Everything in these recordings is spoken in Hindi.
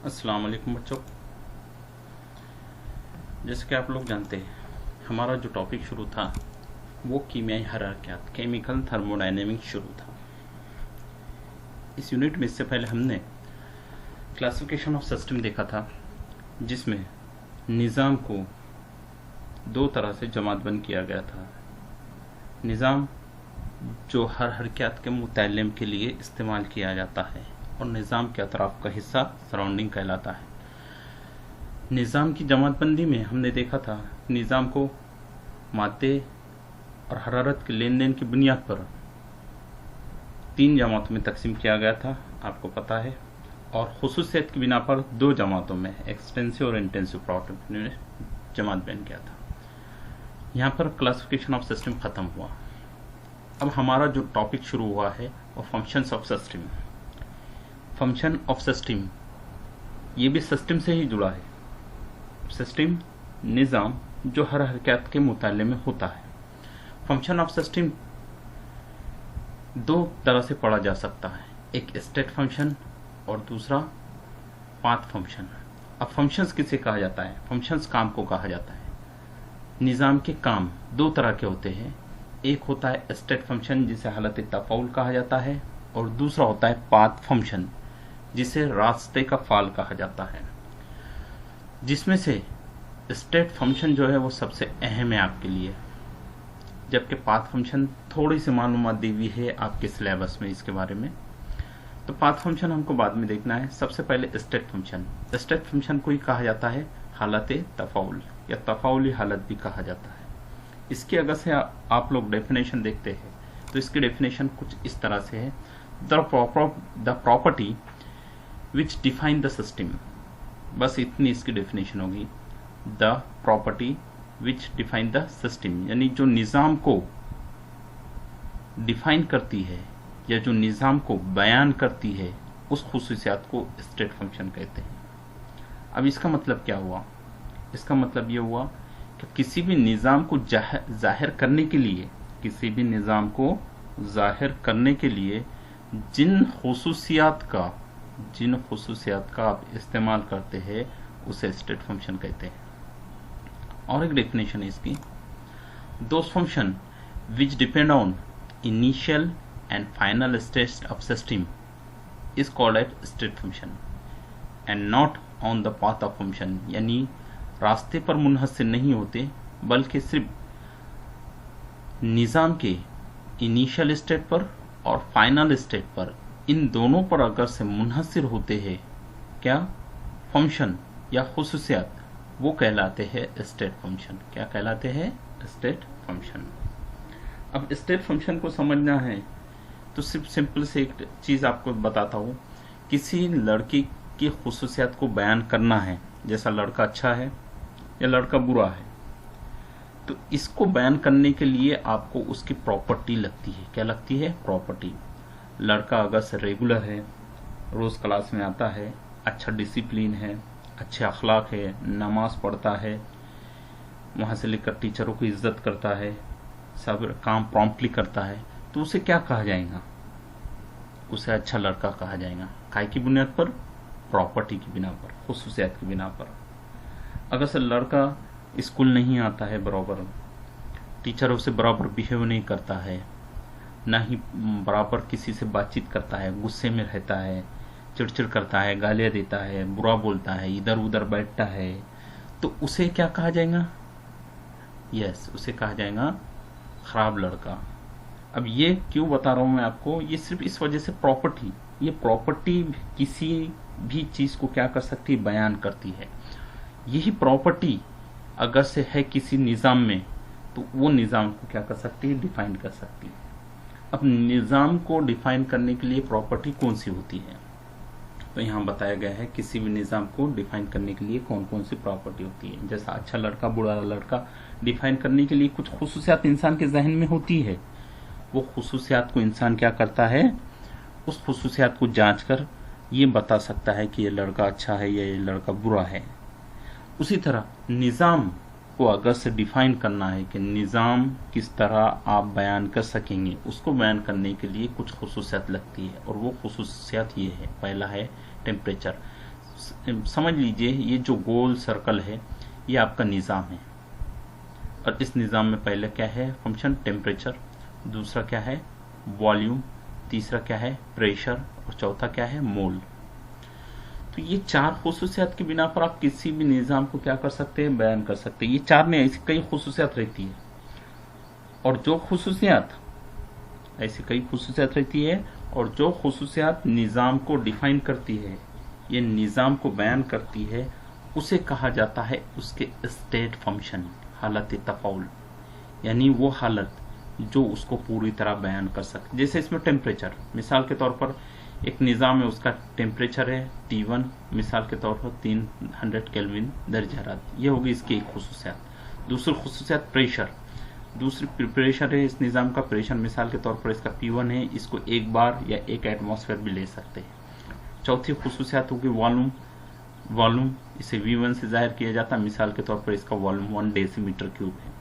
अस्सलाम वालेकुम बच्चों। जैसे कि आप लोग जानते हैं, हमारा जो टॉपिक शुरू था वो कीमियाई हरारकियात, केमिकल थर्मोडायनेमिक्स शुरू था। इस यूनिट में इससे पहले हमने क्लासिफिकेशन ऑफ सिस्टम देखा था, जिसमें निज़ाम को दो तरह से जमातबंद किया गया था। निज़ाम जो हर हरकत के मुतल्लिम के लिए इस्तेमाल किया जाता है और निज़ाम के अतराफ का हिस्सा सराउंडिंग कहलाता है। निज़ाम की जमातबंदी में हमने देखा था निज़ाम को मादे और हरारत के लेन देन की बुनियाद पर तीन जमातों में तकसीम किया गया था, आपको पता है, और खुसूसियत की बिना पर दो जमातों में एक्सटेंसिव और इंटेंसिव प्रॉपर्टी में जमात बन गया था। यहाँ पर क्लासिफिकेशन ऑफ सिस्टम खत्म हुआ। अब हमारा जो टॉपिक शुरू हुआ है वो functions of system. Function of system ये भी सिस्टम से ही जुड़ा है। सिस्टम निज़ाम जो हर हरकत के मुताले में होता है। फंक्शन ऑफ सिस्टम दो तरह से पढ़ा जा सकता है, एक स्टेट फंक्शन और दूसरा पाथ फंक्शन। अब फंक्शंस किसे कहा जाता है? फंक्शंस काम को कहा जाता है। निज़ाम के काम दो तरह के होते हैं, एक होता है स्टेट फंक्शन जिसे हालत तफाउल कहा जाता है, और दूसरा होता है पाथ फंक्शन जिसे रास्ते का फाल कहा जाता है। जिसमें से स्टेट फंक्शन जो है वो सबसे अहम है आपके लिए, जबकि पाथ फंक्शन थोड़ी सी मालूमात दी हुई है आपके सिलेबस में इसके बारे में, तो पाथ फंक्शन हमको बाद में देखना है। सबसे पहले स्टेट फंक्शन। स्टेट फंक्शन को ही कहा जाता है हालत तफाउल या तफाउली हालत भी कहा जाता है। इसकी अगर से आप लोग डेफिनेशन देखते हैं तो इसकी डेफिनेशन कुछ इस तरह से है, the property which define the system. बस इतनी इसकी डेफिनेशन होगी, the property which define the system, यानी जो निज़ाम को डिफाइन करती है या जो निज़ाम को बयान करती है उस खुसूसियात को स्टेट फंक्शन कहते हैं। अब इसका मतलब क्या हुआ? इसका मतलब ये हुआ कि किसी भी निज़ाम को जाहिर करने के लिए, किसी भी निज़ाम को जाहिर करने के लिए जिन खुसूसियात का आप इस्तेमाल करते हैं उसे स्टेट फंक्शन कहते हैं। और एक डेफिनेशन है इसकी, those function which depend on initial and final stage of system is called eight state function and not on the path of function, यानी रास्ते पर मुनहसर नहीं होते बल्कि सिर्फ निज़ाम के इनिशियल स्टेट पर और फाइनल स्टेट पर, इन दोनों पर अगर से मुनहसर होते हैं क्या फंक्शन या खुसूसियात, वो कहलाते हैं स्टेट फंक्शन। क्या कहलाते हैं? State function. अब स्टेट फंक्शन को समझना है तो सिर्फ सिंपल से एक चीज़ आपको बताता हूँ। किसी लड़की की खुसूसियात को बयान करना है, जैसा लड़का अच्छा है या लड़का बुरा है, तो इसको बयान करने के लिए आपको उसकी प्रॉपर्टी लगती है। क्या लगती है? प्रॉपर्टी। लड़का अगर से रेगुलर है, रोज़ क्लास में आता है, अच्छा डिसिप्लिन है, अच्छे अखलाक है, नमाज पढ़ता है, वहाँ से लेकर टीचरों की इज्जत करता है, सब काम प्रॉम्प्टली करता है, तो उसे क्या कहा जाएगा? उसे अच्छा लड़का कहा जाएगा। काय की बुनियाद पर? प्रॉपर्टी की बिना पर, खुसूसियात की बिना पर। अगर से लड़का स्कूल नहीं आता है बराबर, टीचरों से बराबर बिहेव नहीं करता है, ना ही बराबर किसी से बातचीत करता है, गुस्से में रहता है, चिड़चिड़ करता है, गालियाँ देता है, बुरा बोलता है, इधर उधर बैठता है, तो उसे क्या कहा जाएगा? यस, उसे कहा जाएगा खराब लड़का। अब ये क्यों बता रहा हूँ मैं आपको? ये सिर्फ इस वजह से प्रॉपर्टी, ये प्रॉपर्टी किसी भी चीज़ को क्या कर सकती है? बयान करती है। यही प्रॉपर्टी अगर से है किसी निज़ाम में तो वो निज़ाम को क्या कर सकती है? डिफाइन कर सकती है। अब निज़ाम को डिफाइन करने के लिए प्रॉपर्टी कौन सी होती है? तो यहाँ बताया गया है किसी भी निज़ाम को डिफाइन करने के लिए कौन कौन सी प्रॉपर्टी होती है। जैसा अच्छा लड़का बुरा लड़का डिफाइन करने के लिए कुछ खुसूसियात इंसान के जहन में होती है, वो खुसूसियात को इंसान क्या करता है? उस खुसूसियात को जांच कर ये बता सकता है कि ये लड़का अच्छा है या ये लड़का बुरा है। उसी तरह निज़ाम को अगर से डिफाइन करना है कि निज़ाम किस तरह आप बयान कर सकेंगे, उसको बयान करने के लिए कुछ खुसूसियात लगती है, और वो खुसूसियात ये है। पहला है टेम्परेचर। समझ लीजिए ये जो गोल सर्कल है ये आपका निज़ाम है, और इस निज़ाम में पहले क्या है फंक्शन टेम्परेचर, दूसरा क्या है वॉल्यूम, तीसरा क्या है प्रेशर, और चौथा क्या है मोल। तो ये चार खुसूसियात के बिना पर आप किसी भी निज़ाम को क्या कर सकते हैं, बयान कर सकते हैं। ये चार नहीं, ऐसी कई खुसूसियात रहती है, और जो खुसूसियात ऐसी कई खुसूसियात रहती है और जो खुसूसियात निज़ाम को डिफाइन करती है, ये निज़ाम को बयान करती है, उसे कहा जाता है उसके स्टेट फंक्शन, हालत तफाउल, यानी वो हालत जो उसको पूरी तरह बयान कर सके। जैसे इसमें टेम्परेचर, मिसाल के तौर पर एक निज़ाम है, उसका टेम्परेचर है T1, मिसाल के तौर पर 300 केल्विन दर्जे हरारत, ये होगी इसकी एक खुसूसियात। दूसरी खुसूसियात प्रेशर, दूसरी प्रेशर है, इस निज़ाम का प्रेशर मिसाल के तौर पर इसका P1 है, इसको एक बार या एक एटमॉस्फेयर भी ले सकते हैं। चौथी खुसूसियात होगी वॉल्यूम, इसे V1 से जाहिर किया जाता है, मिसाल के तौर पर इसका वॉल्यूम 1 डेसीमीटर क्यूब है।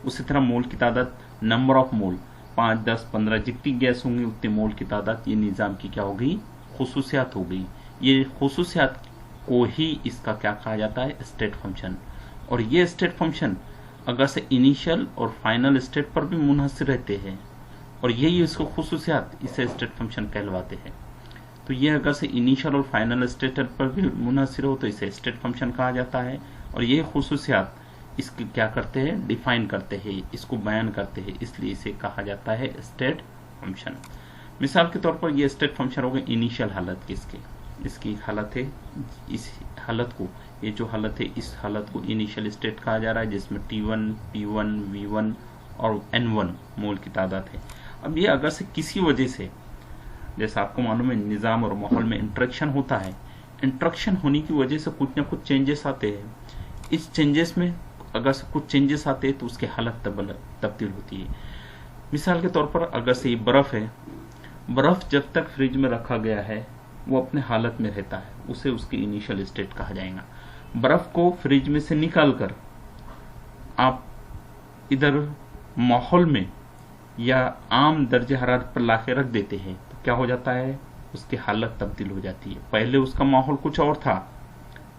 उसी तरह मोल की तादाद, नंबर ऑफ मोल, 5, 10, 15 जितनी गैस होंगी उतनी मोल की तादाद, ये निज़ाम की क्या होगी खुसूसियात हो गई। ये खुसूसियात को ही इसका क्या कहा जाता है स्टेट फंक्शन। और ये स्टेट फंक्शन अगर से इनिशियल और फाइनल स्टेट पर भी मुनहसर रहते हैं, और यही इसको खुसूसियात, इसे स्टेट फंक्शन कहलवाते हैं। तो ये अगर से इनिशियल और फाइनल स्टेट पर भी मुनहसर हो तो इसे स्टेट फंक्शन कहा जाता है, और ये खुसूसियात इसकी क्या करते हैं डिफाइन करते हैं, इसको बयान करते हैं, इसलिए इसे कहा जाता है स्टेट फंक्शन। मिसाल के तौर पर ये स्टेट फंक्शन हो गए इनिशियल हालत की, इसकी हालत है, इस हालत को, ये जो हालत है इस हालत को इनिशियल स्टेट कहा जा रहा है, जिसमें T1, P1, V1 और N1 मोल की तादाद है। अब ये अगर से किसी वजह से, जैसा आपको मालूम है निज़ाम और माहौल में इंटरेक्शन होता है, इंटरेक्शन होने की वजह से कुछ ना कुछ चेंजेस आते हैं। इस चेंजेस में अगर से कुछ चेंजेस आते हैं तो उसकी हालत तब्दील होती है। मिसाल के तौर पर अगर से ये बर्फ़ है, बर्फ़ जब तक फ्रिज में रखा गया है वो अपने हालत में रहता है, उसे उसकी इनिशियल स्टेट कहा जाएगा। बर्फ़ को फ्रिज में से निकाल कर आप इधर माहौल में या आम दर्जे हरारत पर लाके रख देते हैं तो क्या हो जाता है, उसकी हालत तब्दील हो जाती है। पहले उसका माहौल कुछ और था,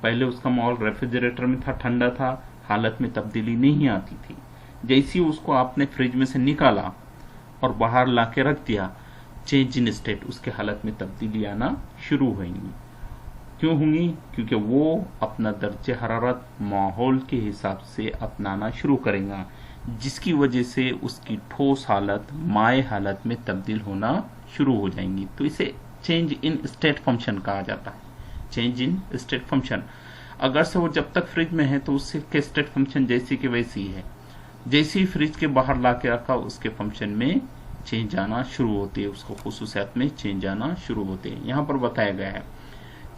पहले उसका माहौल रेफ्रिजरेटर में था, ठंडा था, हालत में तब्दीली नहीं आती थी। जैसे ही उसको आपने फ्रिज में से निकाला और बाहर लाके रख दिया, चेंज इन स्टेट, उसके हालत में तब्दीली आना शुरू होंगी। क्यों होंगी? क्योंकि वो अपना दर्जे हरारत माहौल के हिसाब से अपनाना शुरू करेगा, जिसकी वजह से उसकी ठोस हालत माए हालत में तब्दील होना शुरू हो जाएंगी। तो इसे चेंज इन स्टेट फंक्शन कहा जाता है, चेंज इन स्टेट फंक्शन। अगर से वो जब तक फ्रिज में है तो उससे के स्टेट फंक्शन जैसी के वैसी है, जैसे ही फ्रिज के बाहर ला के रखा उसके फंक्शन में चेंज आना शुरू होती है, उसको खुसूसियात में चेंज आना शुरू होते हैं। यहाँ पर बताया गया है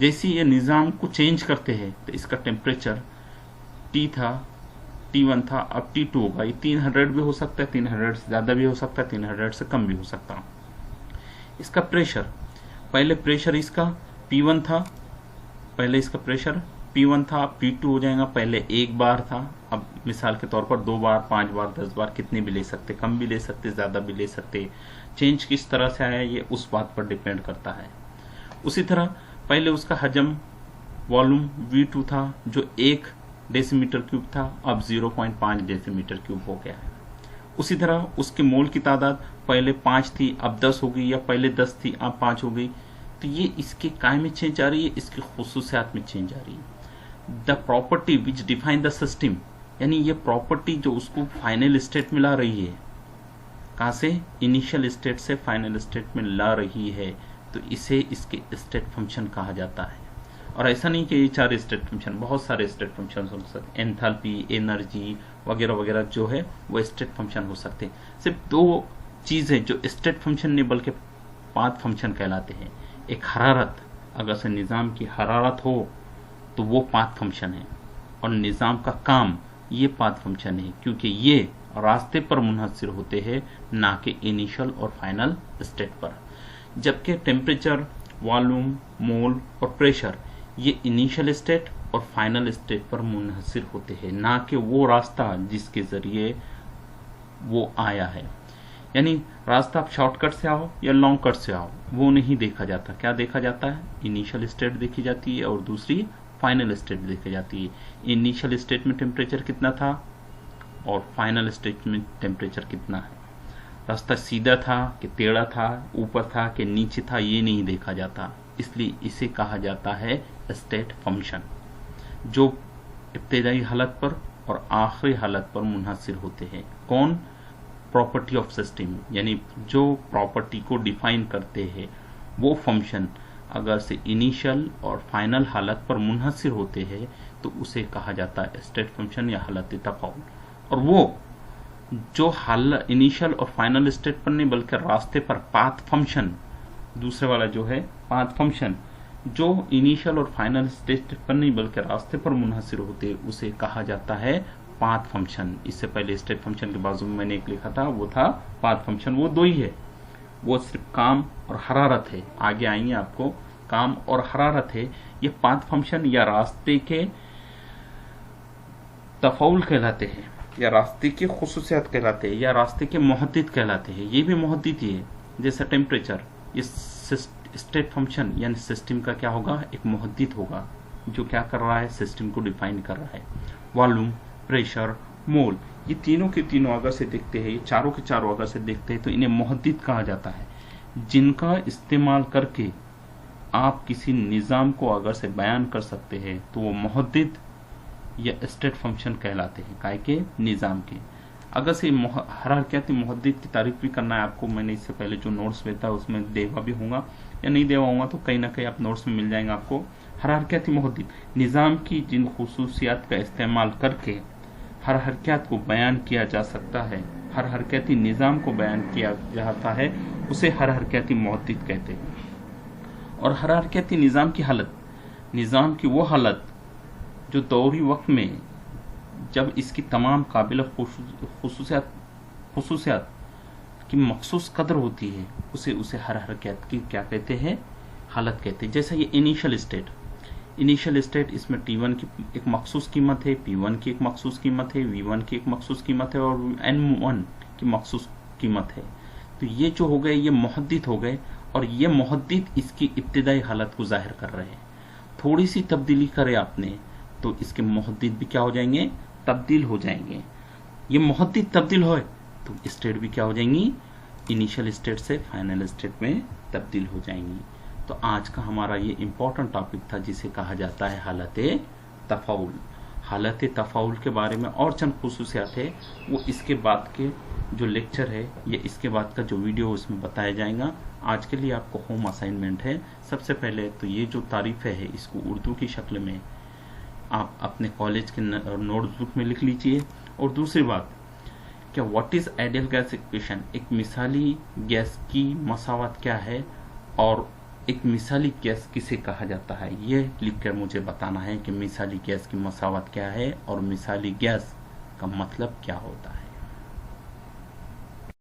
जैसे ये निज़ाम को चेंज करते हैं तो इसका टेम्परेचर T था, T1 था, अब T2 होगा। ये 300 भी हो सकता है, 300 से ज़्यादा भी हो सकता है, 300 से कम भी हो सकता है। इसका प्रेशर, पहले प्रेशर इसका P1 था, पहले इसका प्रेशर P1 था, अब P2 हो जाएगा। पहले एक बार था, अब मिसाल के तौर पर 2 बार, 5 बार, 10 बार, कितने भी ले सकते, कम भी ले सकते, ज़्यादा भी ले सकते। चेंज किस तरह से आया ये उस बात पर डिपेंड करता है। उसी तरह पहले उसका हजम वॉल्यूम V2 था जो 1 डेसीमीटर क्यूब था, अब 0.5 डेसीमीटर क्यूब हो गया है। उसी तरह उसके मोल की तादाद पहले 5 थी अब 10 हो गई, या पहले 10 थी अब 5 हो गई। तो ये इसके काय में चेंज आ रही है, इसकी खुसूसियात में चेंज आ रही है। The property which define the system, यानी ये प्रॉपर्टी जो उसको फाइनल स्टेट में ला रही है, कहाँ से इनिशियल स्टेट से फाइनल स्टेट में ला रही है, तो इसे इसके स्टेट फंक्शन कहा जाता है। और ऐसा नहीं कि ये 4 स्टेट फंक्शन, बहुत सारे स्टेट फंक्शन हो सकते, एंथैल्पी, एनर्जी वगैरह वगैरह जो है वो स्टेट फंक्शन हो सकते हैं। सिर्फ 2 चीज़ें जो स्टेट फंक्शन नहीं बल्कि पाथ फंक्शन कहलाते हैं। एक हरारत, अगर से निज़ाम की हरारत हो तो वो पाथ फंक्शन है, और निज़ाम का काम ये पाथ फंक्शन है, क्योंकि ये रास्ते पर मुनहसर होते हैं ना कि इनिशियल और फाइनल स्टेट पर। जबकि टेम्परेचर, वॉल्यूम, मोल और प्रेशर ये इनिशियल स्टेट और फाइनल स्टेट पर मुनहसर होते हैं, ना कि वो रास्ता जिसके ज़रिए वो आया है। यानी रास्ता आप शॉर्टकट से आओ या लॉन्ग कट से आओ वो नहीं देखा जाता। क्या देखा जाता है? इनिशियल स्टेट देखी जाती है और दूसरी फाइनल स्टेट देखी जाती है। इनिशियल स्टेट में टेम्परेचर कितना था और फाइनल स्टेट में टेम्परेचर कितना है। रास्ता सीधा था कि टेढ़ा था, ऊपर था कि नीचे था, ये नहीं देखा जाता। इसलिए इसे कहा जाता है स्टेट फंक्शन, जो इब्तदाई हालत पर और आखिरी हालत पर मुनहसर होते हैं। कौन? प्रॉपर्टी ऑफ सिस्टम, यानी जो प्रॉपर्टी को डिफाइन करते हैं वो फंक्शन अगर से इनिशियल और फाइनल हालत पर मुनहसर होते हैं तो उसे कहा जाता है स्टेट फंक्शन या हालत तफाउल। और वो जो हालत इनिशियल और फाइनल स्टेट पर नहीं बल्कि रास्ते पर पाथ फंक्शन, दूसरे वाला जो है पाथ फंक्शन जो इनिशियल और फाइनल स्टेट पर नहीं बल्कि रास्ते पर मुनहसर होते उसे कहा जाता है पाथ फंक्शन। इससे पहले स्टेट फंक्शन के बाजू में मैंने एक लिखा था, वो था पाथ फंक्शन। वो दो ही है, वो सिर्फ काम और हरारत है। आगे आएंगे आपको, काम और हरारत है। ये पाथ फंक्शन या रास्ते के तफाउल कहलाते हैं, या रास्ते की खुसूसियात कहलाते हैं, या रास्ते के मुहद्दिद कहलाते हैं। ये भी मुहद्दिद ही है, जैसे टेम्परेचर। ये स्टेट फंक्शन यानी सिस्टम का क्या होगा? एक मुहद्दिद होगा जो क्या कर रहा है? सिस्टम को डिफाइन कर रहा है। वॉल्यूम, प्रेशर, मोल, ये तीनों के तीनों अगर से देखते हैं, ये चारों के चारों अगर से देखते हैं तो इन्हें मुहद्दिद कहा जाता है, जिनका इस्तेमाल करके आप किसी निज़ाम को अगर से बयान कर सकते हैं तो वो मुहद्दिद या स्टेट फंक्शन कहलाते हैं। काय के? निज़ाम के। अगर से हरारकियाती मुहद्दिद की तारीफ भी करना है आपको, मैंने इससे पहले जो नोट्स देता है उसमें देवा भी होगा या नहीं देवा होगा तो कहीं ना कहीं आप नोट्स में मिल जाएंगे आपको। हरारकियाती मुहद्दिद निज़ाम की जिन खुसूसियात का इस्तेमाल करके हर हरकत को बयान किया जा सकता है, हर हरकती निज़ाम को बयान किया जाता है, उसे हर हरकती मुहद्दिद कहते हैं। और हर हरकती निज़ाम की हालत, निज़ाम की वो हालत जो दौरी वक्त में जब इसकी तमाम काबिल खुसूसियात की मखसूस कदर होती है उसे हर हरकत की क्या कहते हैं? हालत कहते हैं। जैसे ये इनिशियल स्टेट, इसमें T1 की एक मखसूस कीमत है, P1 की एक मखसूस कीमत है, V1 की एक मखसूस कीमत है और N1 की मखसूस कीमत है। तो ये जो हो गए ये मुहद्दिद हो गए, और ये मुहद्दिद इसकी इब्तिदाई हालत को जाहिर कर रहे हैं। थोड़ी सी तब्दीली करे आपने तो इसके मुहद्दिद भी क्या हो जाएंगे? तब्दील हो जाएंगे। ये मुहद्दिद तब्दील हो तो स्टेट भी क्या हो जाएंगी? इनिशियल स्टेट से फाइनल स्टेट में तब्दील हो जाएंगी। तो आज का हमारा ये इम्पोर्टेंट टॉपिक था जिसे कहा जाता है हालत तफाउल। हालत तफाउल के बारे में और चंद खुसूसियात है वो इसके बाद के जो लेक्चर है या इसके बाद का जो वीडियो उसमें बताया जाएगा। आज के लिए आपको होम असाइनमेंट है। सबसे पहले तो ये जो तारीफ़ें है इसको उर्दू की शक्ल में आप अपने कॉलेज के नोटबुक में लिख लीजिए। और दूसरी बात, क्या what is ideal gas equation, एक मिसाली गैस की मसावत क्या है और एक मिसाली गैस किसे कहा जाता है, ये लिखकर मुझे बताना है कि मिसाली गैस की मसावत क्या है और मिसाली गैस का मतलब क्या होता है।